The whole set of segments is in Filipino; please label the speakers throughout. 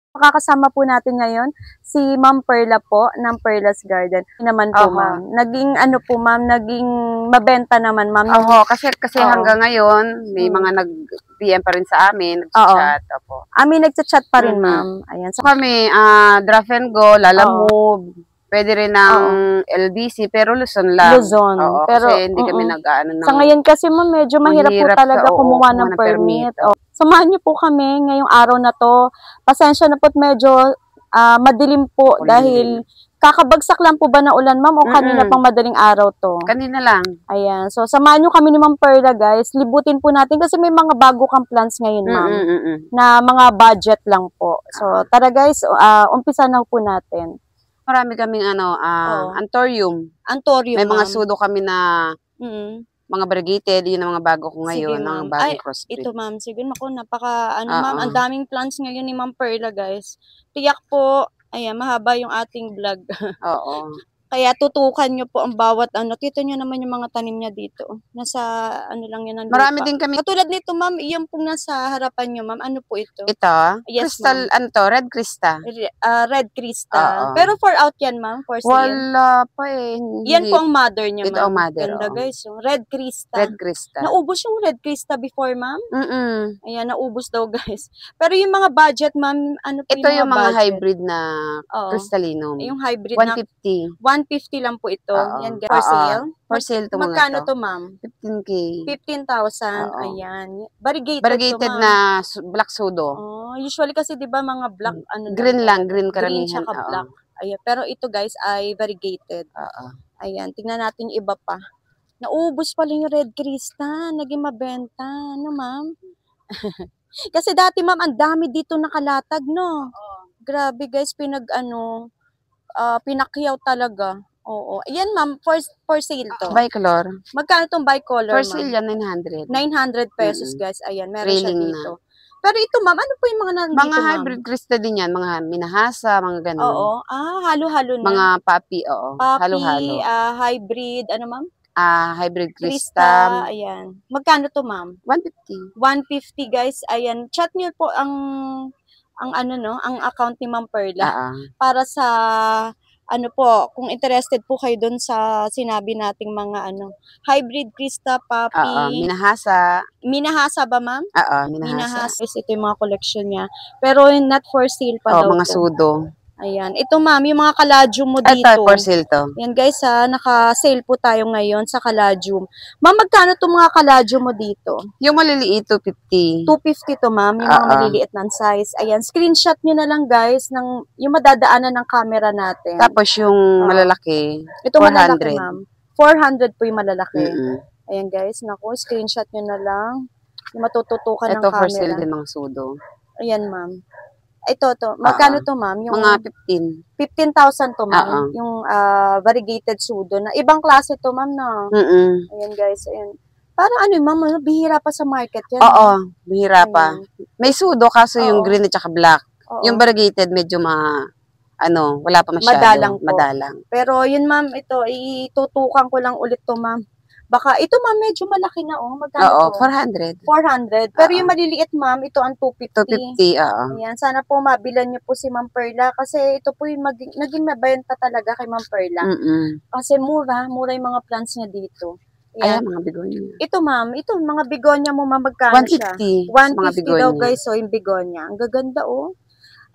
Speaker 1: Makakasama po natin ngayon si Ma'am Perla po ng Perla's Garden. Naman po, ma'am. Naging ano po, ma'am, naging mabenta naman, ma'am.
Speaker 2: Oo, kasi hanggang ngayon, may mga nag-PM pa rin sa amin, nag-chat. Opo.
Speaker 1: Nagchat-chat pa rin, ma'am. Ayan.
Speaker 2: So kami, Draft and Go, Lalamove, pwede rin ng LBC, pero Luzon lang.
Speaker 1: Luzon.
Speaker 2: Oo,
Speaker 1: pero
Speaker 2: kasi hindi kami nag-ano ng...
Speaker 1: Sa ngayon kasi, ma'am, medyo mahirap po talaga kumuha ng permit. Samahan niyo po kami ngayong araw na to. Pasensya na po't medyo madilim po dahil kakabagsak lang po ba na ulan, ma'am, o kanina pang madaling araw to?
Speaker 2: Kanina lang.
Speaker 1: Ayan. So, samahan niyo kami ni Ma'am Perla, guys. Libutin po natin kasi may mga bago kang plans ngayon, ma'am, na mga budget lang po. So, tara guys, umpisa na po natin.
Speaker 2: Marami kaming anthurium. May mga sudo kami na mga variegated, yun ang mga bago ko ngayon, ang bagong crossbreed.
Speaker 1: Ito, ma'am, sige, naku, ma'am, ang daming plants ngayon ni Ma'am Perla, guys. Tiyak po, ayan, mahaba yung ating vlog.
Speaker 2: Oo.
Speaker 1: Kaya tutukan nyo po ang bawat Kita nyo naman yung mga tanim niya dito. Nasa lang yan.
Speaker 2: Marami din kami.
Speaker 1: Katulad nito, ma'am, iyan pong nasa harapan nyo, ma'am. Ano po ito?
Speaker 2: Ito? Yes, crystal, Red Crista.
Speaker 1: Red Crista. Pero for out yan, ma'am? For sale?
Speaker 2: Wala pa eh.
Speaker 1: Yan po ang mother niya, ma'am.
Speaker 2: Ito ang mother.
Speaker 1: Ganda, guys. Red Crista.
Speaker 2: Red Crista.
Speaker 1: Naubos yung Red Crista before, ma'am? Ayan, naubos daw, guys. Pero yung mga budget, ma'am, ano po
Speaker 2: ito yung mga hybrid na crystallinum.
Speaker 1: Yung hybrid
Speaker 2: 150.
Speaker 1: 150 lang po ito. Yan, guys. For sale?
Speaker 2: For sale to
Speaker 1: magkano to, ma'am?
Speaker 2: 15K.
Speaker 1: 15,000. Ayan.
Speaker 2: Variegated
Speaker 1: to,
Speaker 2: na black sudo.
Speaker 1: Usually kasi 'di ba mga black
Speaker 2: green lang, green karamihan.
Speaker 1: Green tsaka black. Ayan, pero ito guys ay variegated. Ayan, tingnan natin yung iba pa. Naubos pala yung Red Crista, naging mabenta, no, ma'am? Kasi dati, ma'am, ang dami dito nakalatag, no? Grabe, guys, pinakyaw talaga. Oo. Ayan, ma'am, for sale to.
Speaker 2: Bicolor.
Speaker 1: Magkano tong bicolor,
Speaker 2: ma'am? For
Speaker 1: ma'am?
Speaker 2: sale yan, 900.
Speaker 1: 900 pesos, guys. Ayan, meron siya dito. Pero ito, ma'am, ano po yung mga nandito,
Speaker 2: mga hybrid crista din yan. Mga minahasa, mga ganun.
Speaker 1: Oo. Halo-halo na.
Speaker 2: Mga papi, oo. Halo-halo.
Speaker 1: Hybrid, ano, ma'am?
Speaker 2: Hybrid crista.
Speaker 1: Ayan. Magkano to, ma'am?
Speaker 2: 150.
Speaker 1: 150, guys. Ayan. Chat niyo po ang account ni Ma'am Perla. Para sa kung interested po kayo doon sa sinabi nating mga hybrid crista, papi.
Speaker 2: Minahasa.
Speaker 1: Minahasa ba, ma'am?
Speaker 2: Minahasa.
Speaker 1: Ito yung mga collection niya. Pero not for sale pa daw.
Speaker 2: Mga sudo.
Speaker 1: Ayan. Ito, ma'am, yung mga caladium mo dito.
Speaker 2: Ito, for sale to.
Speaker 1: Yan, guys, naka-sale po tayo ngayon sa caladium. Ma'am, magkano itong mga caladium mo dito?
Speaker 2: Yung maliliit, 250.
Speaker 1: 250 to, ma'am, yung mga maliliit ng size. Ayan, screenshot nyo na lang, guys, yung madadaanan ng camera natin.
Speaker 2: Tapos yung malalaki,
Speaker 1: ito 400. Malalaki, ma'am. 400 po yung malalaki. Ayan, guys, naku, screenshot nyo na lang. Yung matututukan ng camera.
Speaker 2: Ito for sale din mga sudo.
Speaker 1: Ayan, ma'am. Ito. Magkano to, ma'am? Yung
Speaker 2: mga 15.
Speaker 1: 15,000 to, ma'am. Yung variegated sudo na. Ibang klase to, ma'am, na. Ayan, guys. Ayan. Parang ma'am, bihira pa sa market yan.
Speaker 2: Oo, bihira pa. May sudo, kaso yung green at saka black. Yung variegated, medyo wala pa masyado. Madalang.
Speaker 1: Pero yun, ma'am, ito, itutukan ko lang ulit to, ma'am. Baka, ito ma'am, medyo malaki na, magkano to?
Speaker 2: 400.
Speaker 1: 400. Pero yung maliliit, ma'am, ito ang 250.
Speaker 2: 250,
Speaker 1: Ayan, sana po mabilan niyo po si Ma'am Perla kasi ito po yung naging mabenta talaga kay Ma'am Perla. Kasi mura yung mga plants niya dito.
Speaker 2: Ayan, mga begonia.
Speaker 1: Ito, ma'am, mga begonia mo, ma'am, magkano siya?
Speaker 2: 150.
Speaker 1: 150 daw, guys, so yung begonia. Ang gaganda,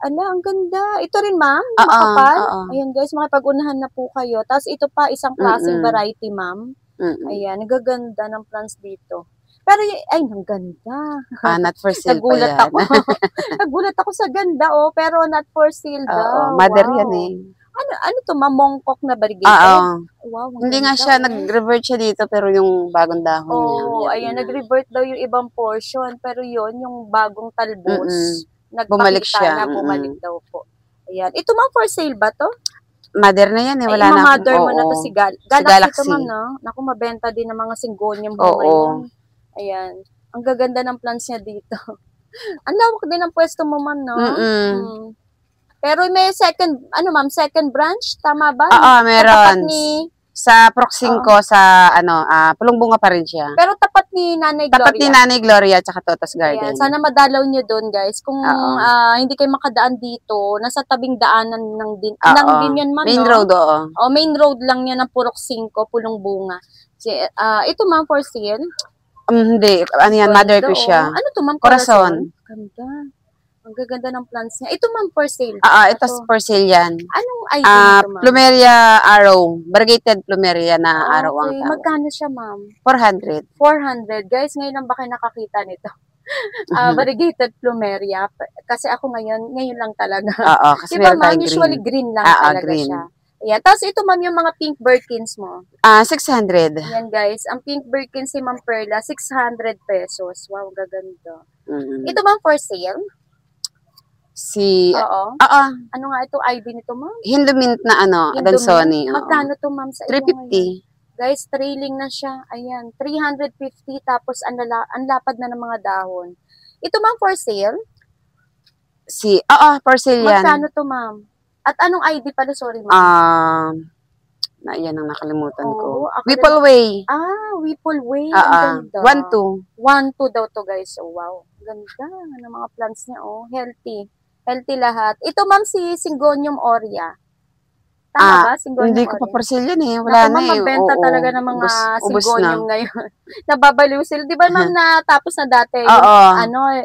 Speaker 1: ang ganda. Ito rin, ma'am, makapal. Ayan, guys, makipag-unahan na po kayo. Tapos ito pa, isang klaseng variety, ma'am. Ayan, nagaganda ng plants dito. Pero, ang ganda.
Speaker 2: Not for sale
Speaker 1: Nagulat
Speaker 2: pa yan.
Speaker 1: ako. Nagulat ako sa ganda, pero not for sale daw.
Speaker 2: Mother yan eh.
Speaker 1: Ano to, mamongkok na variegated? Wow,
Speaker 2: hindi nga siya, nag-revert siya dito, pero yung bagong dahon niya.
Speaker 1: Ayan, nag-revert daw yung ibang portion, pero yon yung bagong talbos.
Speaker 2: Bumalik siya.
Speaker 1: Bumalik daw po. Ayan. Ito, ma'am, for sale ba to?
Speaker 2: Mother na yan eh, wala na.
Speaker 1: Mother mo na to si Galaxy. Ito, ma'am, no? Naku, mabenta din ng mga singgonyang ngayon. Ayan. Ang gaganda ng plants niya dito. Ang lawak din ang pwesto mo, ma'am, no? Pero may second branch? Tama ba?
Speaker 2: Meron. Sa Proxing ko, sa Pulong Bunga pa rin siya.
Speaker 1: Pero tapat ni Nanay Gloria.
Speaker 2: Tapat ni Nanay Gloria at saka Totos Garden.
Speaker 1: Ayan, sana madalaw nyo doon, guys. Kung hindi kayo makadaan dito, nasa tabing daanan ng din yan, ma'am.
Speaker 2: Main road, oo.
Speaker 1: Oh, main road lang yan ng Proxing ko, Pulong Bunga. Ito, ma'am, for sale?
Speaker 2: Hindi. Ano yan? Mother ko siya.
Speaker 1: Ano to, ma'am?
Speaker 2: Corazon.
Speaker 1: Ganda. Ang gaganda ng plants niya. Ito, ma'am, for sale.
Speaker 2: Ito for sale yan.
Speaker 1: Anong ID nito, ma'am?
Speaker 2: Plumeria Arrow. Variegated Plumeria na araw ang tawag.
Speaker 1: Magkano siya, ma'am?
Speaker 2: 400.
Speaker 1: 400. Guys, ngayon lang ba kayo nakakita nito? Variegated Plumeria. Kasi ako ngayon lang talaga.
Speaker 2: Kasi
Speaker 1: diba, ma'am, usually green lang talaga green. Siya. Ayan. Tapos ito, ma'am, yung mga pink Birkins mo.
Speaker 2: 600.
Speaker 1: Ayan, guys. Ang pink Birkins si Ma'am Perla, 600 pesos. Wow, gaganda. Ito, ma'am, for sale? Ano nga ito ID nito, ma'am?
Speaker 2: Hindumint na Adansoni.
Speaker 1: Magkano to, ma'am, sa
Speaker 2: 350.
Speaker 1: Guys, trailing na siya. Ayan, 350 tapos ang lapad na ng mga dahon. Ito, ma'am, for sale?
Speaker 2: For sale yan.
Speaker 1: Magkano to, ma'am? At anong ID pala? Sorry, ma'am.
Speaker 2: Yan ang nakalimutan ko. Whipple Way.
Speaker 1: Whipple Way.
Speaker 2: 1-2.
Speaker 1: 1-2 daw to, guys. Oh, wow. Ganda ng mga plants niya. Oh, healthy. Healthy lahat. Ito, ma'am, si Syngonium aurea. Tama ba? Syngonium
Speaker 2: hindi ko pa parcel yan eh. Wala na eh.
Speaker 1: Mabenta talaga ng mga Syngonium ngayon. Nababaliw sila. Di ba, ma'am, natapos na dati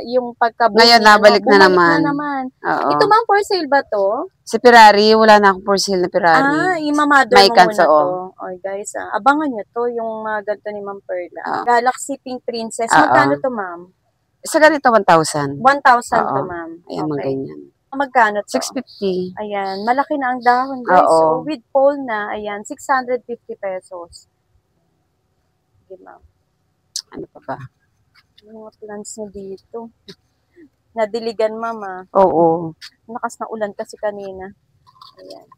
Speaker 1: yung pagkabuti.
Speaker 2: Ngayon, nabalik na naman.
Speaker 1: Ito, ma'am, for sale ba to?
Speaker 2: Si Ferrari, wala na akong for sale na Ferrari.
Speaker 1: Imamador mo muna to. Guys, abangan nyo to, yung ganito ni Ma'am Perla. Galaxy Pink Princess. Magkano to, ma'am?
Speaker 2: Sa ganito, 1,000.
Speaker 1: 1,000 to, ma'am.
Speaker 2: Ayan, mga ganyan.
Speaker 1: Magkano to?
Speaker 2: 650.
Speaker 1: Ayan, malaki na ang dahon, guys. So, with pole na, ayan, 650 pesos. Okay, ma'am.
Speaker 2: Ano pa ba?
Speaker 1: Mga plants na dito. Nadiligan, ma'am.
Speaker 2: Oo.
Speaker 1: Lakas na ulan kasi kanina. Ayan.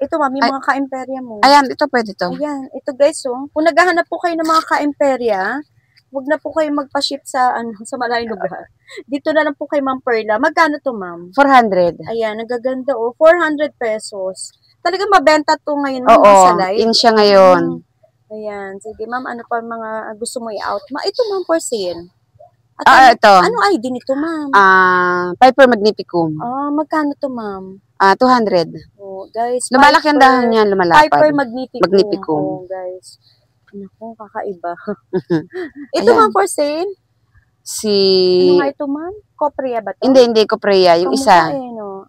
Speaker 1: Ito, ma'am, yung mga ka-imperya mo.
Speaker 2: Ayan, ito pwede to.
Speaker 1: Ayan, ito guys, kung naghahanap po kayo ng mga ka-imperya, huwag na po kayo magpa-ship sa malayong lugar. Dito na lang po kay Ma'am Perla. Magkano to, ma'am?
Speaker 2: 400.
Speaker 1: Ayan, nagaganda 400 pesos. Talagang mabenta to ngayon, ma'am, sa live.
Speaker 2: In siya ngayon.
Speaker 1: Ayan, sige, ma'am, ano pa mga gusto mo i-out? Ito, ma'am, for sale.
Speaker 2: Ito.
Speaker 1: Anong ID nito, ma'am?
Speaker 2: Piper Magnificum.
Speaker 1: Magkano to, ma'am?
Speaker 2: 200.
Speaker 1: Guys,
Speaker 2: lumalaki ang dahon niyan, lumalapad.
Speaker 1: Piper Magnificum. Guys. Naku, kakaiba. Ito, ma'am, for sale? Ano nga ito, ma'am? Coprea ba to?
Speaker 2: Hindi, Coprea. Yung isa.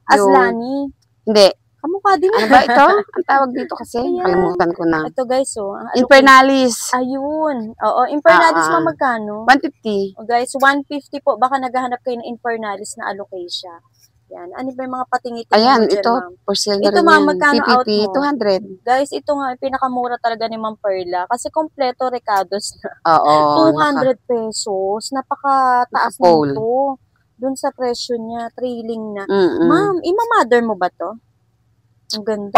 Speaker 1: Aslani?
Speaker 2: Hindi.
Speaker 1: Kamukha din.
Speaker 2: Ano ba ito? Ang tawag dito kasi. Kalimutan ko na.
Speaker 1: Ito, guys,
Speaker 2: Infernalis.
Speaker 1: Ayun. Infernalis, ma'am, magkano?
Speaker 2: 150.
Speaker 1: Guys, 150 po. Baka naghahanap kayo ng Infernalis na alocasia. Yan. Ano ba yung mga patingiti?
Speaker 2: Ayan, ito. For sale na rin
Speaker 1: ma'am, magkano out mo?
Speaker 2: 200.
Speaker 1: Guys, ito nga, pinakamura talaga ni Ma'am Perla. Kasi kompleto recados na. 200 pesos. Napakataas nito. Doon sa presyo niya, trailing na. Ma'am, ima-mother mo ba to? Ang ganda.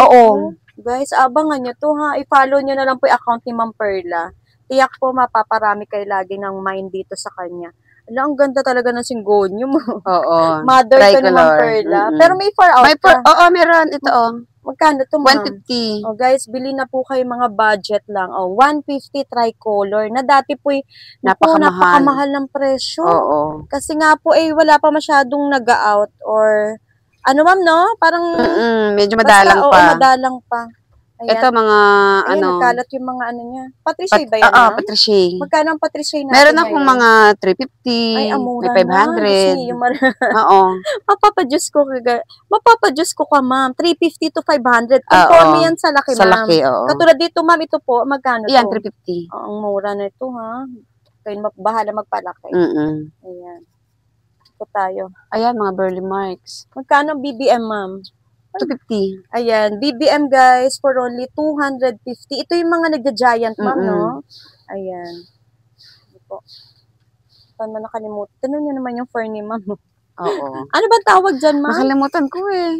Speaker 1: Guys, abangan nyo to, ha. I-follow nyo na lang po yung account ni Ma'am Perla. Tiyak po, mapaparami kayo lagi ng mind dito sa kanya. Ang ganda talaga ng Syngonium. Mother ka ni Ma'am Perla. Pero may far out ka.
Speaker 2: Meron. Ito,
Speaker 1: Magkano to, ma'am?
Speaker 2: 150.
Speaker 1: Guys, bili na po kayo mga budget lang. 150 tricolor. Na dati po napakamahal ng presyo. Kasi nga po, wala pa masyadong nag-out or ano, ma'am, no? Parang
Speaker 2: medyo madalang pa.
Speaker 1: Madalang pa. Ayan.
Speaker 2: Ito mga
Speaker 1: nagkalat yung mga niya. Patricia ba yan, ma'am?
Speaker 2: Patricia.
Speaker 1: Magkano ang Patricia natin?
Speaker 2: Meron akong mga 350, may 500.
Speaker 1: Mapapadyos ko ka, ma'am. 350 to 500. Conforme yan sa laki, ma'am.
Speaker 2: Sa laki,
Speaker 1: Katulad dito, ma'am, ito po, magkano
Speaker 2: yan,
Speaker 1: to?
Speaker 2: 350.
Speaker 1: Ang mura na ito, ha? Kayo bahala magpalaki. Ayan. Ito tayo.
Speaker 2: Ayan, mga burley marks.
Speaker 1: Magkano BBM, ma'am?
Speaker 2: 250.
Speaker 1: Ayan, BBM, guys, for only 250. Ito yung mga nagja-giant, ma'am, no? Ayan. Ito po. Paano nakalimutan? Tanong nyo naman yung fur ni ma'am. Ano ba tawag dyan, ma'am?
Speaker 2: Nakalimutan ko eh.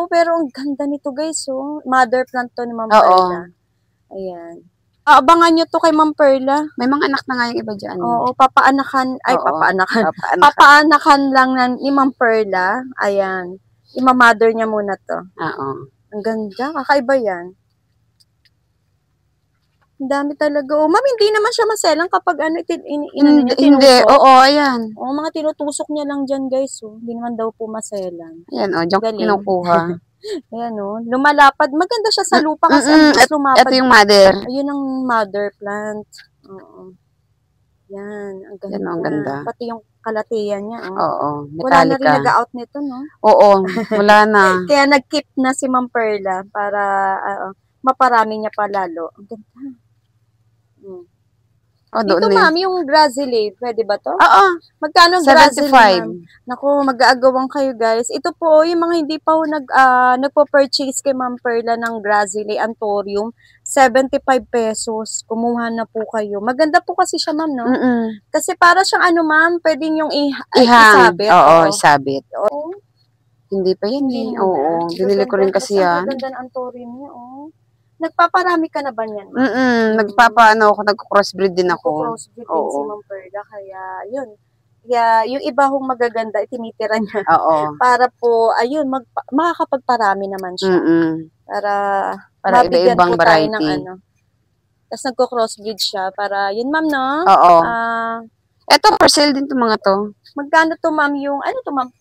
Speaker 1: Pero ang ganda nito, guys, Mother plant to ni Ma'am Perla. Ayan. Abangan nyo to kay Ma'am Perla.
Speaker 2: May mga anak na nga yung iba dyan.
Speaker 1: Papaanakan lang ni Ma'am Perla. Ayan. Ima-mother niya muna to.
Speaker 2: Oo.
Speaker 1: Ang ganda. Kakaiba yan. Ang dami talaga. Ma'am, hindi naman siya maselang kapag
Speaker 2: Hindi. Oo, ayan.
Speaker 1: Mga tinutusok niya lang dyan, guys. Hindi naman daw po maselang.
Speaker 2: Ayan, diyan ko kinukuha.
Speaker 1: Ayan, lumalapad. Maganda siya sa lupa kasi ang lumapad.
Speaker 2: Ito yung mother.
Speaker 1: Ayun ang mother plant. Oo. Yan, ang ganda.
Speaker 2: Yan, ang ganda.
Speaker 1: Pati yung kalatiyan niya.
Speaker 2: Oo, metallica.
Speaker 1: Wala na rin nag-out nito, no?
Speaker 2: Oo, wala na.
Speaker 1: Kaya nag-keep na si Ma'am Perla para maparami niya pa lalo. Ang ganda. Dito, ma'am, yung Grazile, pwede ba to?
Speaker 2: Oo.
Speaker 1: Magkano ang Grazile, ma'am? Naku, mag-aagawang kayo, guys. Ito po, yung mga hindi pa nagpo-purchase kay Ma'am Perla ng Grazile Anthurium, 75 pesos. Kumuha na po kayo. Maganda po kasi siya, ma'am, no? Kasi para siyang ma'am, pwedeng yung isabit.
Speaker 2: Oo, isabit. Hindi pa yan eh. Oo, binili ko rin kasi yan.
Speaker 1: Ang ganda ng Anthurium niya, Nagpaparami ka na ba niyan?
Speaker 2: Nagko-crossbreed din ako.
Speaker 1: Nagko-crossbreed din si Ma'am Perla, kaya yun. Kaya yung iba hong magaganda, tinitira niya.
Speaker 2: Oo.
Speaker 1: Para po, ayun, makakapagparami naman siya. Para
Speaker 2: iba-ibang variety.
Speaker 1: Tapos nagko-crossbreed siya para, yun ma'am, no?
Speaker 2: Oo. Eto, for sale din to mga to.
Speaker 1: Magkano to ma'am yung, ano to ma'am?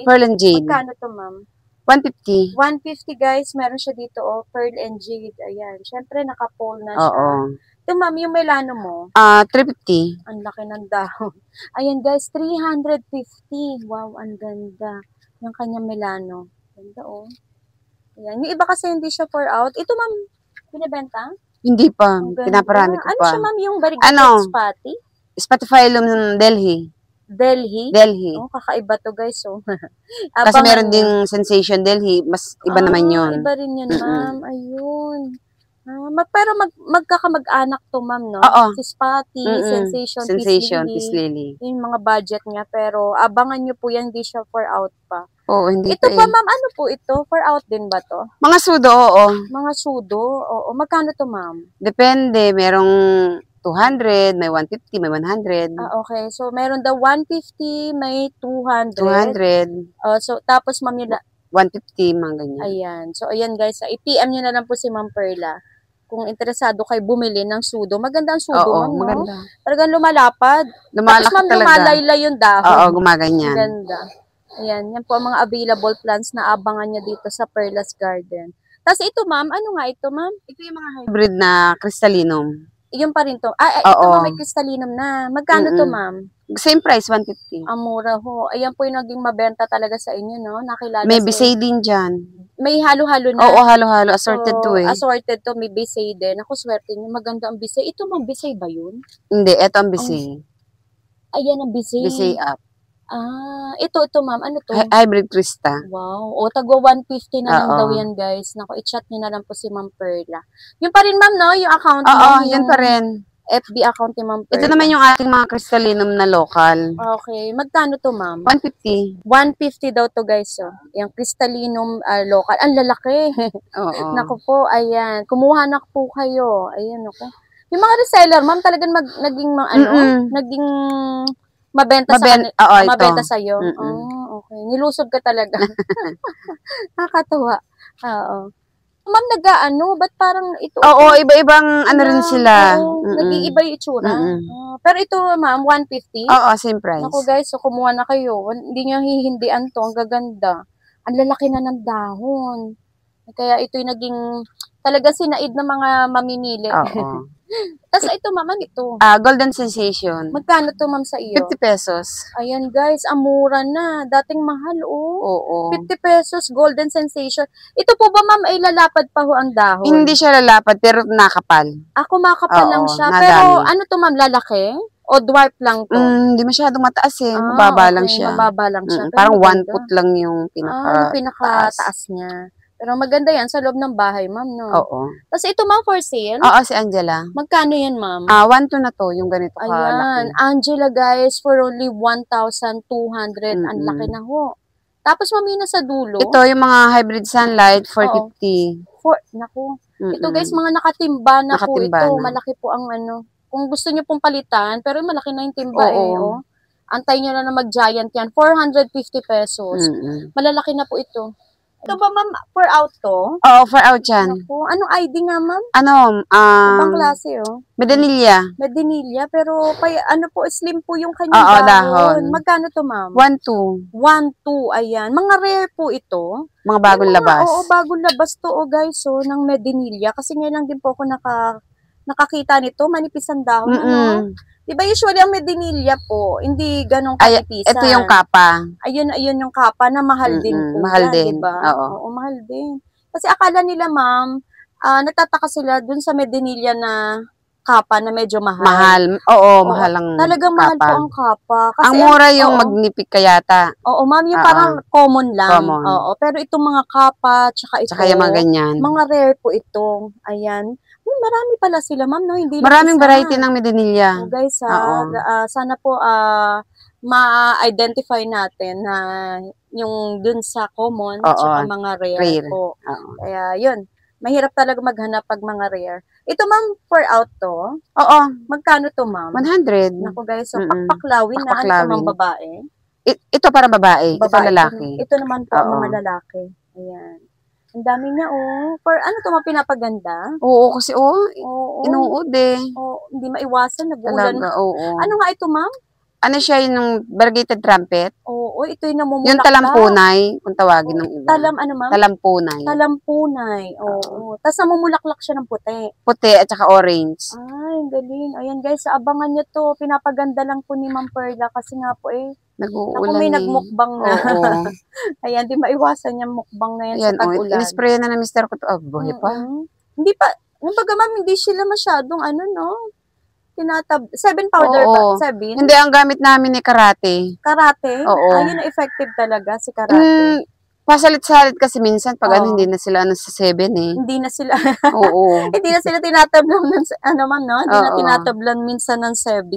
Speaker 2: Pearl and Jade.
Speaker 1: Magkano to ma'am?
Speaker 2: 150.
Speaker 1: 150 guys, meron siya dito, Pearl and Jade. Ayan, syempre naka-pole na siya.
Speaker 2: Oo.
Speaker 1: Ito ma'am, yung melano mo?
Speaker 2: 350.
Speaker 1: Ang laki ng dahon. Ayan guys, 350. Wow, ang ganda. Yung kanyang melano. Ganda Ayan, yung iba kasi hindi siya for out. Ito ma'am, binibenta?
Speaker 2: Hindi pa, pinaparami ko pa.
Speaker 1: Ano siya ma'am, yung variegated spotty?
Speaker 2: Spathiphyllum Delhi.
Speaker 1: Delhi?
Speaker 2: Delhi.
Speaker 1: Kakaiba to guys,
Speaker 2: Kasi meron ding Sensation Delhi, mas iba naman yun.
Speaker 1: Iba rin yun, ma'am. Ayun. Pero magkakamag-anak to, ma'am, no?
Speaker 2: Oo.
Speaker 1: Si Spotty,
Speaker 2: Sensation, Peace Lily.
Speaker 1: Yung mga budget niya, pero abangan nyo po yan, hindi siya for out pa.
Speaker 2: Oo, hindi
Speaker 1: ito pa, ma'am, ano po ito? For out din ba to?
Speaker 2: Mga sudo, oo.
Speaker 1: Mga sudo, oo. Magkano to, ma'am?
Speaker 2: Depende, merong 200, may 150, may 100.
Speaker 1: Okay. So, meron daw 150, may 200.
Speaker 2: 200.
Speaker 1: So, tapos, ma'am, yun
Speaker 2: 150, mga ganyan.
Speaker 1: Ayan. So, ayan guys. I-PM nyo na lang po si Ma'am Perla. Kung interesado kayo bumili ng sudo. Maganda ang sudo, ma'am, no?
Speaker 2: Maganda.
Speaker 1: Talagang lumalapad.
Speaker 2: Lumalaki
Speaker 1: tapos, ma'am,
Speaker 2: talaga.
Speaker 1: lumalaylay yung dahon.
Speaker 2: Oo, gumaganyan.
Speaker 1: Maganda. Ayan. Yan po ang mga available plants na abangan nyo dito sa Perla's Garden. Tapos, ito, ma'am. Ano nga ito, ma'am?
Speaker 2: Ito yung mga hybrid na crystallinum.
Speaker 1: Yung pa rin to. Ito ma'am, may crystallinum na. Magkano to, ma'am?
Speaker 2: Same price, 150.
Speaker 1: Mura ho. Ayan po yung naging mabenta talaga sa inyo, no? Nakilala
Speaker 2: may bisay din dyan.
Speaker 1: May halo-halo na.
Speaker 2: Oo, halo-halo. Assorted to eh.
Speaker 1: Assorted to. May bisay din. Ako, swerte nyo. Maganda ang bisay. Ito, ma'am, bisay ba yun?
Speaker 2: Hindi, ito ang bisay.
Speaker 1: Ayan ang bisay.
Speaker 2: Bisay up.
Speaker 1: Ito, ma'am. Ano to?
Speaker 2: Hybrid Krista.
Speaker 1: Wow. Tagwa 150 na lang daw yan, guys. Naku, i-chat nyo na lang po si Ma'am Perla. Yung pa rin, ma'am, no? Yung account mo.
Speaker 2: Oo, yun pa rin.
Speaker 1: FB account ni Ma'am Perla.
Speaker 2: Ito naman yung ating mga crystallinum na local.
Speaker 1: Okay. Magkano to, ma'am?
Speaker 2: 150.
Speaker 1: 150 daw to, guys. Yung crystallinum local. Ang lalaki.
Speaker 2: Oo.
Speaker 1: Naku po, ayan. Kumuha na po kayo. Ayan, okay. Yung mga reseller, ma'am, talagang naging mabenta sa iyo. Okay. Nilusog ka talaga. Nakakatuwa. Oo. Ma'am, ba't parang ito?
Speaker 2: Oo, iba-ibang rin sila.
Speaker 1: Nag-iiba yung itsura. Pero ito, ma'am, 150?
Speaker 2: Oo, same price.
Speaker 1: Naku guys, so kumuha na kayo. Hindi nyo hihindian to. Ang gaganda. Ang lalaki na ng dahon. Kaya ito yung naging talaga sinaid ng mga mamimili.
Speaker 2: Oo.
Speaker 1: Tapos ito, ma'am, ano ito?
Speaker 2: Golden Sensation.
Speaker 1: Magkano to, ma'am, sa iyo?
Speaker 2: 50 pesos.
Speaker 1: Ayan, guys, mura na. Dating mahal,
Speaker 2: Oo.
Speaker 1: 50 pesos, Golden Sensation. Ito po ba, ma'am, ay lalapad pa ho ang dahon?
Speaker 2: Hindi siya lalapad, pero nakapal.
Speaker 1: Kumakapal lang siya.
Speaker 2: Nadami.
Speaker 1: Pero ano to, ma'am, lalaki? O dwarf lang to?
Speaker 2: Hindi masyadong mataas eh. Mababa lang siya.
Speaker 1: Mababa lang siya.
Speaker 2: Parang 1 foot lang yung
Speaker 1: pinaka-taas niya. Pero maganda yan sa loob ng bahay, ma'am, no?
Speaker 2: Oo.
Speaker 1: Tapos ito, ma'am, for sale?
Speaker 2: Oo, si Angela.
Speaker 1: Magkano yan, ma'am?
Speaker 2: 1,200 na to, yung ganito
Speaker 1: Ayan, Angela, guys, for only 1,200. Ang laki na ho. Tapos, ma'am, sa dulo.
Speaker 2: Ito, yung mga hybrid sunlight, 450.
Speaker 1: Naku. Ito, guys, mga nakatimba na po ito. Malaki po ang Kung gusto niyo pong palitan, pero malaki na yung timba Antay nyo na mag-giant yan. 450 pesos. Malalaki na po ito. Ito ba, ma'am, for out to?
Speaker 2: Oo, for out yan.
Speaker 1: Naku, anong ID nga, ma'am?
Speaker 2: Ibang
Speaker 1: klase, oh.
Speaker 2: Medinilla.
Speaker 1: Medinilla, pero ano po, slim po yung kanyang dahon. Magkano to, ma'am?
Speaker 2: 1.2.
Speaker 1: 1.2, ayan. Mga rare po ito.
Speaker 2: Mga bagong labas.
Speaker 1: Oo, bagong labas to, guys, ng Medinilla. Kasi ngayon lang din po ako nakakita nito, manipis ang dahon, ano? Diba usually ang Medinilla po, hindi ganong kanipisan.
Speaker 2: Ito yung kapa.
Speaker 1: Ayun yung kapa na mahal din po.
Speaker 2: Mahal din,
Speaker 1: diba?
Speaker 2: Oo,
Speaker 1: mahal din. Kasi akala nila, ma'am, nagtataka sila dun sa Medinilla na kapa na medyo mahal.
Speaker 2: Mahal. Oo, mahal ang
Speaker 1: talagang
Speaker 2: kapa.
Speaker 1: Mahal po ang kapa. Kasi
Speaker 2: ang mura yung magnipik kayata.
Speaker 1: Oo, ma'am, yung parang common lang.
Speaker 2: Common.
Speaker 1: Oo, pero itong mga kapa, tsaka ito,
Speaker 2: yung mga ganyan.
Speaker 1: Mga rare po ito. Ayan. Marami pala sila, ma'am, no? Hindi
Speaker 2: maraming variety ng Medinilla.
Speaker 1: Guys, sana po ma-identify natin na yung dun sa common tsaka mga rare po. Kaya yun, mahirap talaga maghanap pag mga rare. Ito, ma'am, for out to?
Speaker 2: Oo.
Speaker 1: Magkano to, ma'am?
Speaker 2: 100.
Speaker 1: Naku, guys, so pakpaklawin na. Ano mga babae?
Speaker 2: Ito para babae. Ito lalaki.
Speaker 1: Ito naman po mga lalaki. Ayan. Ang dami niya, For ano to, pinapaganda?
Speaker 2: Oo, kasi inuud eh.
Speaker 1: Hindi maiwasan, nagulan.
Speaker 2: Talaga, oo.
Speaker 1: Ano nga ito, ma'am?
Speaker 2: Ano siya, yung variegated trumpet?
Speaker 1: Oo, ito yung namumulak.
Speaker 2: Yung talampunay, kung tawagin ng iba.
Speaker 1: Ano, ma'am?
Speaker 2: Talampunay.
Speaker 1: Talampunay, oo. Tapos namumulaklak siya ng puti.
Speaker 2: Puti at saka orange.
Speaker 1: Ay, galing. Ayan, guys, abangan nyo to. Pinapaganda lang po ni Ma'am Perla kasi nga po
Speaker 2: nag-uulan
Speaker 1: may nagmukbang na.
Speaker 2: Oo.
Speaker 1: Ayan, di maiwasan yung mukbang na yan sa tag-ulan.
Speaker 2: In-spray na mister ko to. Buhay pa.
Speaker 1: Hindi pa, kumbaga ma'am, hindi sila masyadong 7 powder ba? 7?
Speaker 2: Hindi, ang gamit namin ni karate.
Speaker 1: Karate?
Speaker 2: Oo.
Speaker 1: Ayun, effective talaga si karate.
Speaker 2: Pasalit-salit kasi minsan pag hindi na sila sa 7 eh.
Speaker 1: Hindi na sila.
Speaker 2: Oo.
Speaker 1: Hindi na sila tinatablan ng Hindi na tinatablan minsan ng 7.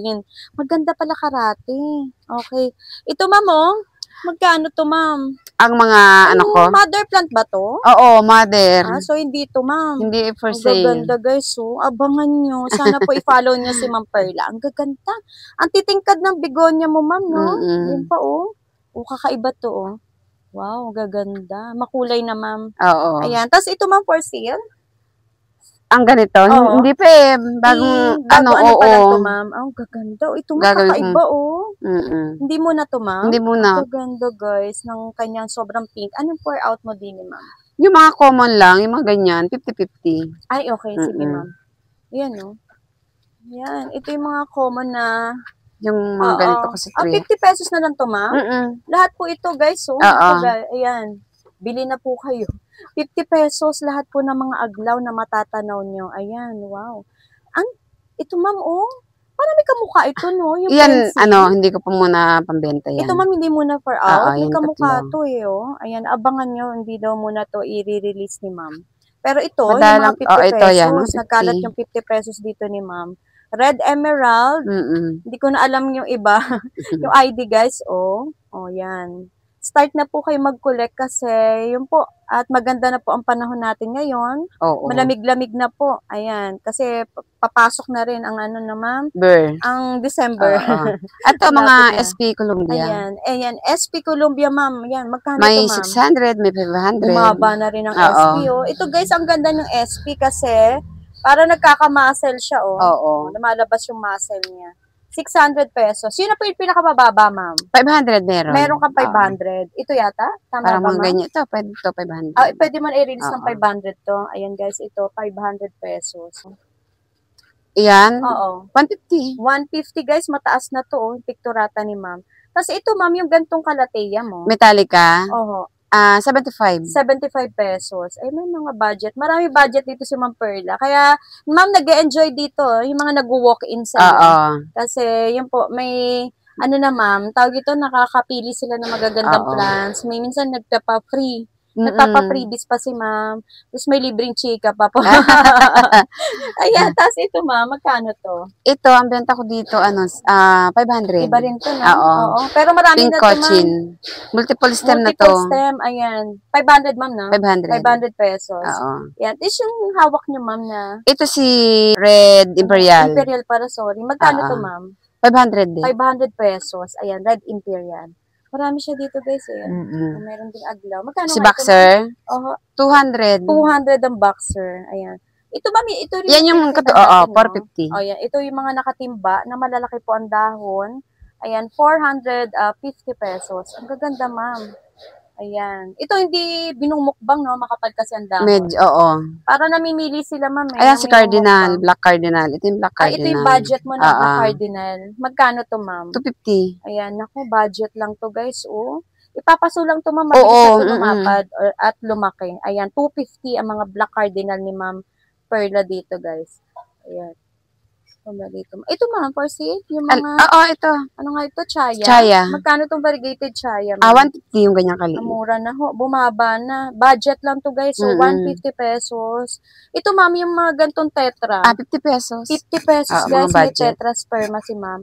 Speaker 1: Maganda pala karate. Okay. Ito, ma'am, magkano to, ma'am?
Speaker 2: Ang mga ko?
Speaker 1: Mother plant ba to?
Speaker 2: Oo, mother.
Speaker 1: So hindi to, ma'am.
Speaker 2: Hindi for sale.
Speaker 1: Ang gaganda, guys. Abangan nyo. Sana po i-follow nyo si Ma'am Perla. Ang gaganda. Ang titingkad ng bigonya mo, ma'am, no? Yun pa, kakaiba to, Wow, gaganda. Makulay na, ma'am.
Speaker 2: Oo.
Speaker 1: Ayan. Tapos ito, ma'am, for sale?
Speaker 2: Ang ganito? Hindi pa eh. Bagong, pa lang
Speaker 1: to, ma'am? Ang gaganda. Ito, kakaiba, Hindi mo na to, ma'am?
Speaker 2: Hindi mo na.
Speaker 1: Ang gaganda, guys, ng kanyang sobrang pink. Anong pour out mo din, ma'am?
Speaker 2: Yung mga common lang, yung mga ganyan, 50-50.
Speaker 1: Ay, okay. Sige, ma'am. Yan, no? Yan. Ito yung mga common na
Speaker 2: yung mga ganito kasi
Speaker 1: 50 pesos na lang to, ma'am? Lahat po ito, guys. Ayan. Bili na po kayo. 50 pesos lahat po ng mga aglaw na matatanaw nyo. Ayan, wow. Ito, ma'am, parang may kamukha ito, no? Yung
Speaker 2: yan, hindi ko pa muna pambenta yan.
Speaker 1: Ito, ma'am, hindi muna for out. May kamukha to, Ayan, abangan nyo, hindi daw muna to i-release ni ma'am. Pero ito, yung mga 50 pesos, nagkalat yung 50 pesos dito ni ma'am. Red Emerald. Hindi ko na alam yung iba. Yung ID, guys, yan. Start na po kayo mag-collect kasi yun po. At maganda na po ang panahon natin ngayon. Malamig-lamig na po. Ayan. Kasi papasok na rin ang ma'am? Ang December.
Speaker 2: At mga SP Columbia.
Speaker 1: Ayan. SP Columbia, ma'am. Ayan. Magkano
Speaker 2: may
Speaker 1: to, ma'am?
Speaker 2: May 600, may 500.
Speaker 1: Bumaba na rin ang SP, Ito, guys, ang ganda ng SP kasi para nagkaka-muscle siya, lumalabas yung muscle niya. 600 pesos. Yun na po yung pinakamababa, ma'am.
Speaker 2: 500 meron.
Speaker 1: Meron kang 500. Ito yata? Tama ba, ma'am?
Speaker 2: Ganyan. Ito, pwede ito, 500.
Speaker 1: Pwede man i-release ng 500 to. Ayan, guys, ito, 500 pesos.
Speaker 2: Iyan?
Speaker 1: 150. 150, guys, mataas na to, picturata ni ma'am. Tapos ito, ma'am, yung gantong kalateya mo.
Speaker 2: Metallica? 75.
Speaker 1: 75 pesos. Ay, may mga budget. Marami budget dito si Ma'am Perla. Kaya, ma'am, nag-e-enjoy dito. Yung mga nag-walk-in sa Kasi, yun po, may, ma'am, tawag ito, nakakapili sila ng magagandang plans. May minsan nagpapa-free. Nagpapa-freebies pa si ma'am. Tapos may libreng chika pa po. Ayan, tapos ito ma'am, magkano to?
Speaker 2: Ito, ang benta ko dito, 500.
Speaker 1: Iba rin to, no? Oo. Pero marami
Speaker 2: Pink
Speaker 1: na to,
Speaker 2: cochin. Multiple stem na to.
Speaker 1: Multiple stem, ayan. 500, ma'am, no?
Speaker 2: 500.
Speaker 1: 500 pesos. Yan. This yung hawak nyo, ma'am, na?
Speaker 2: Ito si Red Imperial.
Speaker 1: Imperial para, sorry. Magkano to, ma'am?
Speaker 2: 500 din.
Speaker 1: 500 pesos. Ayan, Red Imperial. Marami siya dito, guys. Ayan. Meron ding aglaw. Magkano
Speaker 2: si boxer? 200.
Speaker 1: 200 ang boxer. Ayan. Ito, mami, ito rin.
Speaker 2: Yan yung, 450.
Speaker 1: No? Ayan, ito yung mga nakatimba na malalaki po ang dahon. Ayan, 450 pesos. Ang gaganda, ma'am. Ayan. Ito hindi binumukbang, no? Makapal kasi ang dahon.
Speaker 2: Medyo, oo.
Speaker 1: Para namimili sila, ma'am.
Speaker 2: Ayan, si Cardinal. Black Cardinal. Ito yung Black Cardinal.
Speaker 1: Ito yung budget mo na Black Cardinal. Magkano to, ma'am?
Speaker 2: 250.
Speaker 1: Ayan, naku, budget lang to, guys. Oh. Ipapaso lang to, ma'am. Mabilis na to lumapad at lumaki. Ayan, 250 ang mga Black Cardinal ni Ma'am Perla dito, guys. Ayan. Ito, ma'am, for sale? Yung mga...
Speaker 2: ito.
Speaker 1: Ano nga ito? Chaya?
Speaker 2: Chaya.
Speaker 1: Magkano itong variegated chaya, ma'am?
Speaker 2: 150 yung ganyan kaliit.
Speaker 1: Mura na ho. Bumaba na. Budget lang to, guys. So, 150 pesos. Ito, ma'am, yung mga gantong tetra.
Speaker 2: 50 pesos.
Speaker 1: 50 pesos, guys. May tetra sperma si ma'am.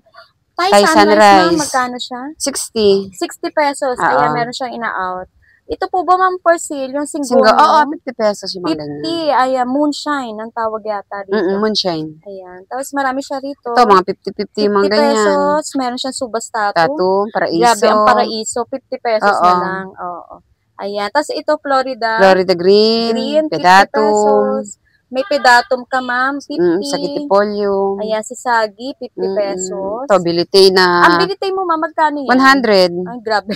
Speaker 1: Thai sunrise, ma'am. Magkano siya?
Speaker 2: 60.
Speaker 1: 60 pesos. Ayan, meron siyang ina-out. Ito po ba, ma'am, for sale? Yung single?
Speaker 2: Oo, 50 pesos yung mga
Speaker 1: 50. Ayan, moonshine. Ang tawag yata dito.
Speaker 2: Moonshine.
Speaker 1: Ayan. Tapos marami siya rito.
Speaker 2: Ito, mga 50-50 yung mga ganyan.
Speaker 1: 50 pesos. Meron siyang subastato.
Speaker 2: Tattoo, paraiso.
Speaker 1: Grabe, ang paraiso. 50 pesos na lang. Oo. Ayan. Tapos ito, Florida.
Speaker 2: Florida green.
Speaker 1: 50 pesos. May pedatum ka, ma'am, 50.
Speaker 2: Sa Kitipolyo.
Speaker 1: Ayan, si Sagi, 50 pesos.
Speaker 2: Ito, bilitay na.
Speaker 1: Ang bilitay mo, ma'am, magkano yan?
Speaker 2: 100.
Speaker 1: Ay, grabe.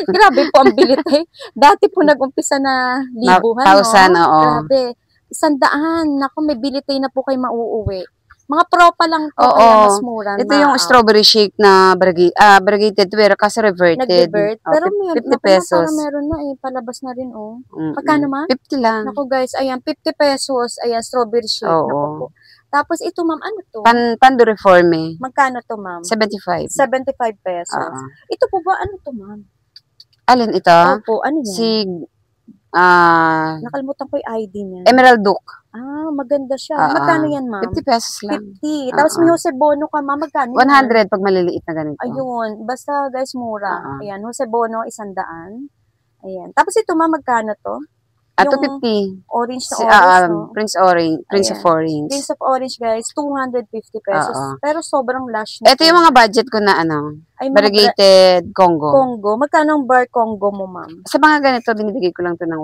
Speaker 1: Grabe po ang bilitay. Dati po nag-umpisa na libuhan,
Speaker 2: 1,000,
Speaker 1: no?
Speaker 2: oo.
Speaker 1: Grabe. 100. Naku, may bilitay na po kayo mauuwi. Mga propa lang po, kaya mas mura.
Speaker 2: Ito yung strawberry shake na variegated, pero kasi reverted.
Speaker 1: Nag-revert. Pero
Speaker 2: 50 pesos.
Speaker 1: Parang meron na palabas na rin, oh. Magkano, ma'am?
Speaker 2: 50 lang.
Speaker 1: Naku, guys, ayan, 50 pesos. Ayan, strawberry shake. Naku po. Tapos ito, ma'am, ano to?
Speaker 2: Pandoriforme.
Speaker 1: Magkano to, ma'am?
Speaker 2: 75.
Speaker 1: 75 pesos. Ito po ba, ano to, ma'am?
Speaker 2: Alin ito?
Speaker 1: Opo, ano yan? Nakalimutan ko yung ID niya.
Speaker 2: Emerald Duke.
Speaker 1: Maganda siya. Magkano yan, ma'am?
Speaker 2: 50 pesos lang.
Speaker 1: 50. Tapos may Jose Bono ka, ma'am. Magkano
Speaker 2: 100 pag maliliit na ganito.
Speaker 1: Ayun. Basta, guys, mura. Ayan, Jose Bono, 100. Ayan. Tapos ito, ma'am, magkano to?
Speaker 2: 250.
Speaker 1: Orange na orange, no?
Speaker 2: Prince Orange. Prince of Orange.
Speaker 1: Prince of Orange, guys. 250 pesos. Pero sobrang lush na.
Speaker 2: Ito yung mga budget ko na variegated Congo.
Speaker 1: Congo. Magkano ang bar Congo mo, ma'am?
Speaker 2: Sa mga ganito, binibigay ko lang to ng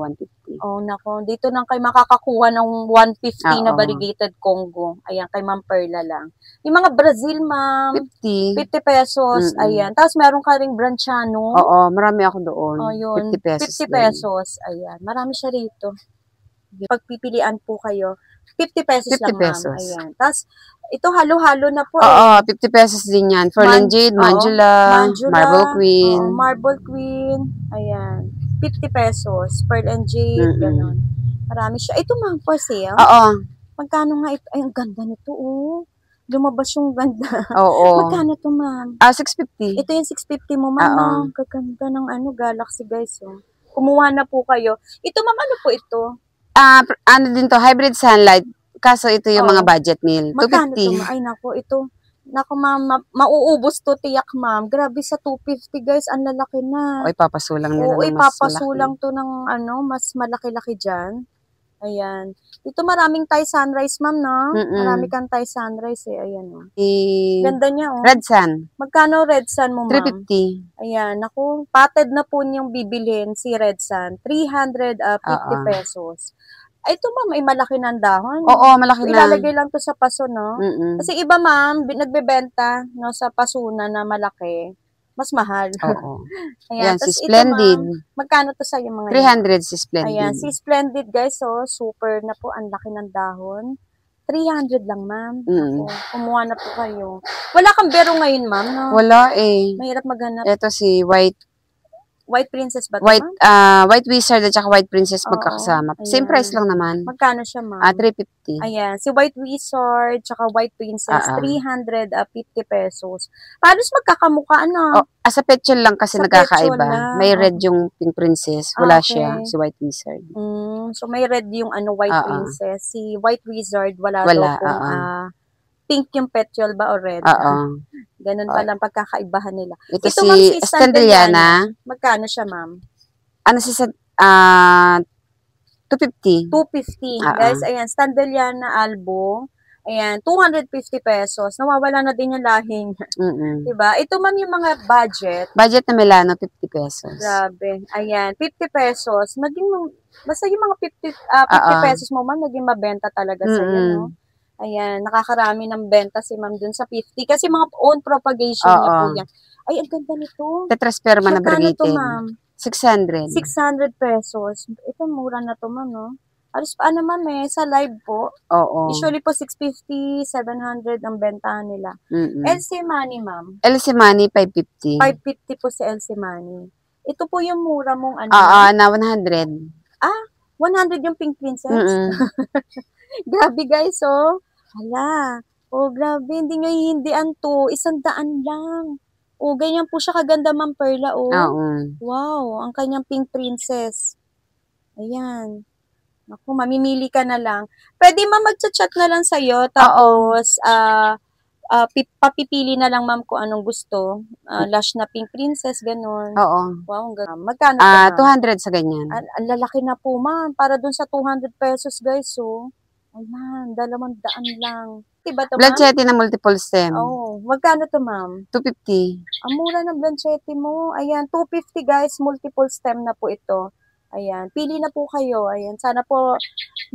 Speaker 2: 150.
Speaker 1: Oh, nako. Dito lang kayo makakakuha ng 150 na variegated Congo. Ayan, kay Ma'am Perla lang. Yung mga Brazil, ma'am.
Speaker 2: 50.
Speaker 1: 50 pesos. Ayan. Tapos meron ka ring Branchano.
Speaker 2: Oo, marami ako doon.
Speaker 1: Oh, yun.
Speaker 2: 50 pesos.
Speaker 1: 50 pesos. Ayan. Marami siya rito. Pagpipilian po kayo. 50 pesos
Speaker 2: 50
Speaker 1: lang,
Speaker 2: pesos.
Speaker 1: ma'am. Ayan. Tapos, ito halo-halo na po.
Speaker 2: Oo, 50 pesos din yan. Ferlin Jade, Mandula, Marble Queen.
Speaker 1: Marble Queen. Ayan. 50 pesos. Pearl and Jade. Ganon. Marami siya. Ito, ma'am, for sale.
Speaker 2: Oo.
Speaker 1: Magkano nga ito? Ay, ang ganda nito, oh. Lumabas yung ganda.
Speaker 2: Oo.
Speaker 1: Magkano to, ma'am?
Speaker 2: 650.
Speaker 1: Ito yung 650 mo, ma'am. Gaganda ng Galaxy, guys, oh. Kumuha na po kayo. Ito, ma'am, ano po ito?
Speaker 2: Ano din to, hybrid sunlight. Kaso ito yung mga budget meal. 250.
Speaker 1: Magkano to? Ay, nako, ito. Nako, ma'am, mauubos to, tiyak, ma'am. Grabe sa 250, guys. Ang lalaki na.
Speaker 2: O, ipapasulang nila
Speaker 1: Oo,
Speaker 2: ng mas
Speaker 1: ipapasulang to ng mas malaki-laki dyan. Ayan. Dito maraming Thai sunrise, ma'am, no? Marami kang Thai sunrise, eh. Ayan, oh. Ganda niya, oh.
Speaker 2: Red sun.
Speaker 1: Magkano red sun mo, ma'am?
Speaker 2: 350.
Speaker 1: Ayan. Naku, patted na po niyong bibilhin si red sun. 350 pesos. Ito, ma'am, ay malaki ng dahon.
Speaker 2: Oo, malaki na.
Speaker 1: Ilalagay lang to sa paso, no? Kasi iba, ma'am, nagbebenta, no, sa paso na malaki. Mas mahal.
Speaker 2: Oo.
Speaker 1: Ayan.
Speaker 2: Yan, si Splendid.
Speaker 1: Ito, magkano to sa yung mga
Speaker 2: 300 si Splendid.
Speaker 1: Ayan, si Splendid, guys, oh, super na po, ang laki ng dahon. 300 lang, ma'am. Kumuha na po kayo. Wala kang bero ngayon, ma'am, no?
Speaker 2: Wala, eh.
Speaker 1: Mahirap maghanap.
Speaker 2: Ito si
Speaker 1: White Princess ba ito,
Speaker 2: White Wizard at saka White Princess magkakasama. Same price lang naman.
Speaker 1: Magkano siya, ma'am?
Speaker 2: 350.
Speaker 1: Ayan. Si White Wizard tsaka White Princess, 350 pesos. Paano magkakamukha, ano?
Speaker 2: Sa petchel lang kasi nagkakaiba. May red yung Pink Princess. Wala siya, si White Wizard.
Speaker 1: So, may red yung White Princess. Si White Wizard, wala daw kung pink yung petiole ba o red? Ganun pa lang pagkakaibahan nila.
Speaker 2: Ito si Standeliana.
Speaker 1: Magkano siya, ma'am?
Speaker 2: Ano si 250.
Speaker 1: 250. Guys, ayan, Standeliana Albo. Ayan, 250 pesos. Nawawala na din yung lahing. Diba? Ito, ma'am, yung mga budget.
Speaker 2: Budget na Milano, 50 pesos.
Speaker 1: Grabe. Ayan, 50 pesos. Basta yung mga 50 pesos mo, ma'am, naging mabenta talaga sa'yo, no? Ayan, nakakarami ng benta si ma'am dun sa 50. Kasi mga own propagation niya po yan. Ay, ang ganda nito.
Speaker 2: Tetrasperma na Brigitte.
Speaker 1: Magkano to, ma'am?
Speaker 2: 600.
Speaker 1: 600 pesos. Ito, mura na to, ma'am, no? Alos paano, ma'am, sa live po.
Speaker 2: Oo.
Speaker 1: Usually po 650, 700 ang bentahan nila. LC Money, ma'am.
Speaker 2: LC Money, 550.
Speaker 1: 550 po si LC Money. Ito po yung mura mong ano.
Speaker 2: Na 100.
Speaker 1: 100 yung Pink Princess? Grabe, guys, oh. Hala. Oh, grabe. Hindi nyo hihindian to. 100 lang. Oh, ganyan po siya kaganda, Ma'am Perla, oh. Wow, ang kanyang Pink Princess. Ayan. Naku, mamimili ka na lang. Pwede, ma'am, mag-chat na lang sa'yo. Tapos, papipili na lang, ma'am, kung anong gusto. Lash na Pink Princess, ganun.
Speaker 2: Oo.
Speaker 1: Wow, magkano pa,
Speaker 2: 200 sa ganyan.
Speaker 1: Ang lalaki na po, ma'am. Para dun sa 200 pesos, guys, oh. Ayan, 200 lang. Diba to, ma'am?
Speaker 2: Blanchette na multiple stem.
Speaker 1: Oo. Magkano to, ma'am?
Speaker 2: 250.
Speaker 1: Ang mura ng Blanchette mo. Ayan, 250, guys. Multiple stem na po ito. Ayan, pili na po kayo. Ayan, sana po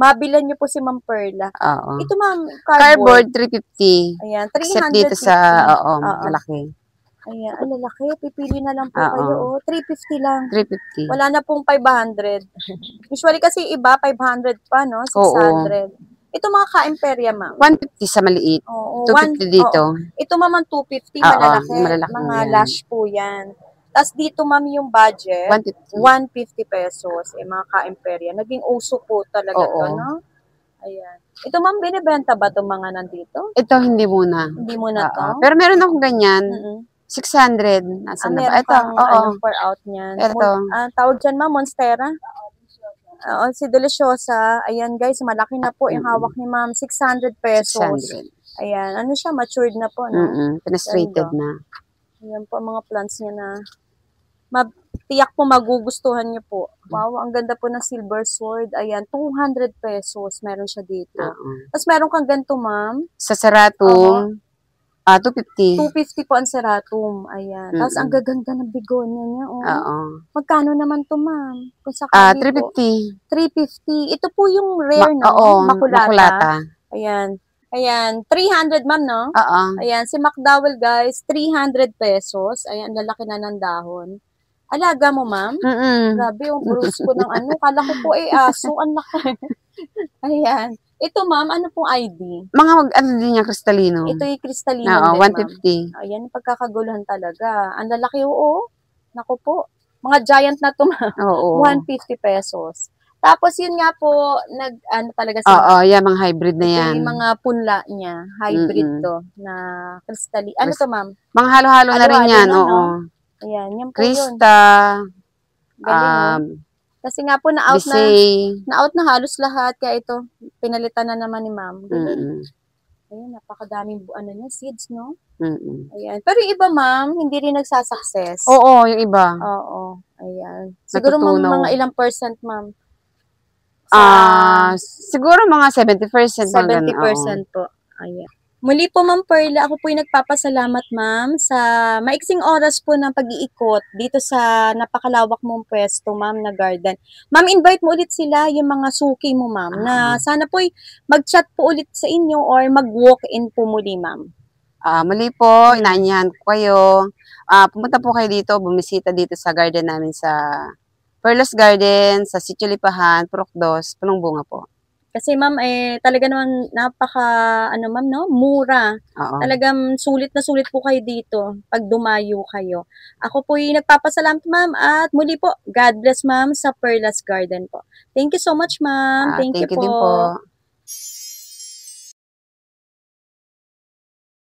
Speaker 1: mabilan niyo po si Ma'am Perla.
Speaker 2: Oo.
Speaker 1: Ito, ma'am,
Speaker 2: cardboard 350.
Speaker 1: Ayan, 350.
Speaker 2: Except dito sa, malaki.
Speaker 1: Ayan, ang lalaki. Pipili na lang po kayo. 350 lang.
Speaker 2: 350.
Speaker 1: Wala na pong 500. Usually kasi iba, 500 pa, no? 600. Ito mga ka-imperya, ma'am.
Speaker 2: 150 sa maliit. 250 dito.
Speaker 1: Ito, ma'am, 250, malalaki. Mga lash po yan. Tapos dito, ma'am, yung budget, 150 pesos. Mga ka-imperya. Naging uso po talaga to, no? Ayan. Ito, ma'am, binibenta ba itong mga nandito?
Speaker 2: Ito, hindi muna.
Speaker 1: Hindi muna to?
Speaker 2: Pero meron akong ganyan. 600. Nasaan na ba?
Speaker 1: Ito, per out niyan.
Speaker 2: Ito.
Speaker 1: Tawag dyan, ma'am, Monstera? Oo, si Deliciosa. Ayan, guys, malaki na po yung hawak ni ma'am. 600 pesos. 600. Ayan, ano siya, matured na po, no?
Speaker 2: Penetrated na.
Speaker 1: Ayan po, mga plants niya na tiyak po magugustuhan niyo po. Wow, ang ganda po ng silver sword. Ayan, 200 pesos meron siya dito. Tapos meron kang ganito, ma'am.
Speaker 2: Sa Seratum, 250.
Speaker 1: 250 po ang Seratum. Ayan. Tapos ang gaganda ng bigonya niya. Magkano naman to, ma'am? Kung sakali
Speaker 2: 350.
Speaker 1: 350. Ito po yung rare, no? Makulata. Ayan. Ayan, 300, ma'am, no? Ayan, si McDowell, guys, 300 pesos. Ayan, lalaki na ng dahon. Alaga mo, ma'am? Grabe, yung bruise ko ng ano. Kala ko po aso. Ang laki. Ayan. Ito, ma'am, ano pong ID?
Speaker 2: Mga din niya, kristalino.
Speaker 1: Ito yung kristalino.
Speaker 2: 150.
Speaker 1: Ayan, pagkakaguluhan talaga. Ang lalaki, oo. Naku po. Mga giant na to, ma'am. 150 pesos. Tapos, yun nga po, talaga
Speaker 2: sila. Yan, mga hybrid na yan.
Speaker 1: Yung mga punla niya. Hybrid to, na kristalino. Ano to, ma'am?
Speaker 2: Mga halo-halo na rin yan, oo.
Speaker 1: Ayan, yan po
Speaker 2: Krista,
Speaker 1: kasi nga po na-out na halos lahat. Kaya ito, pinalitan na naman ni ma'am. Ayan, napakadaming niya, seeds, no? Ayan. Pero yung iba, ma'am, hindi rin nagsasucess.
Speaker 2: Oo, yung iba.
Speaker 1: Oo, ayan. Siguro mga ilang percent, ma'am?
Speaker 2: Siguro mga 70%.
Speaker 1: 70% po. Ayan. Muli po, Ma'am Perla, ako po yung nagpapasalamat, ma'am, sa maiksing oras po ng pag-iikot dito sa napakalawak mong pwesto, ma'am, na garden. Ma'am, invite mo ulit sila, yung mga suki mo, ma'am, na sana po mag-chat po ulit sa inyo or mag-walk-in po muli, ma'am.
Speaker 2: Muli po, inaanyahan ko kayo. Pumunta po kayo dito, bumisita dito sa garden namin sa Perlas Garden, sa Sitio Lipahan, Purok 2, Punong Bunga po.
Speaker 1: Kasi ma'am, talaga naman ma'am, no? Mura. Talagang sulit na sulit po kayo dito pag dumayo kayo. Ako po yung nagpapasalamat, ma'am, at muli po, God bless, ma'am, sa Perlas Garden po. Thank you so much, ma'am. Thank you
Speaker 2: din po.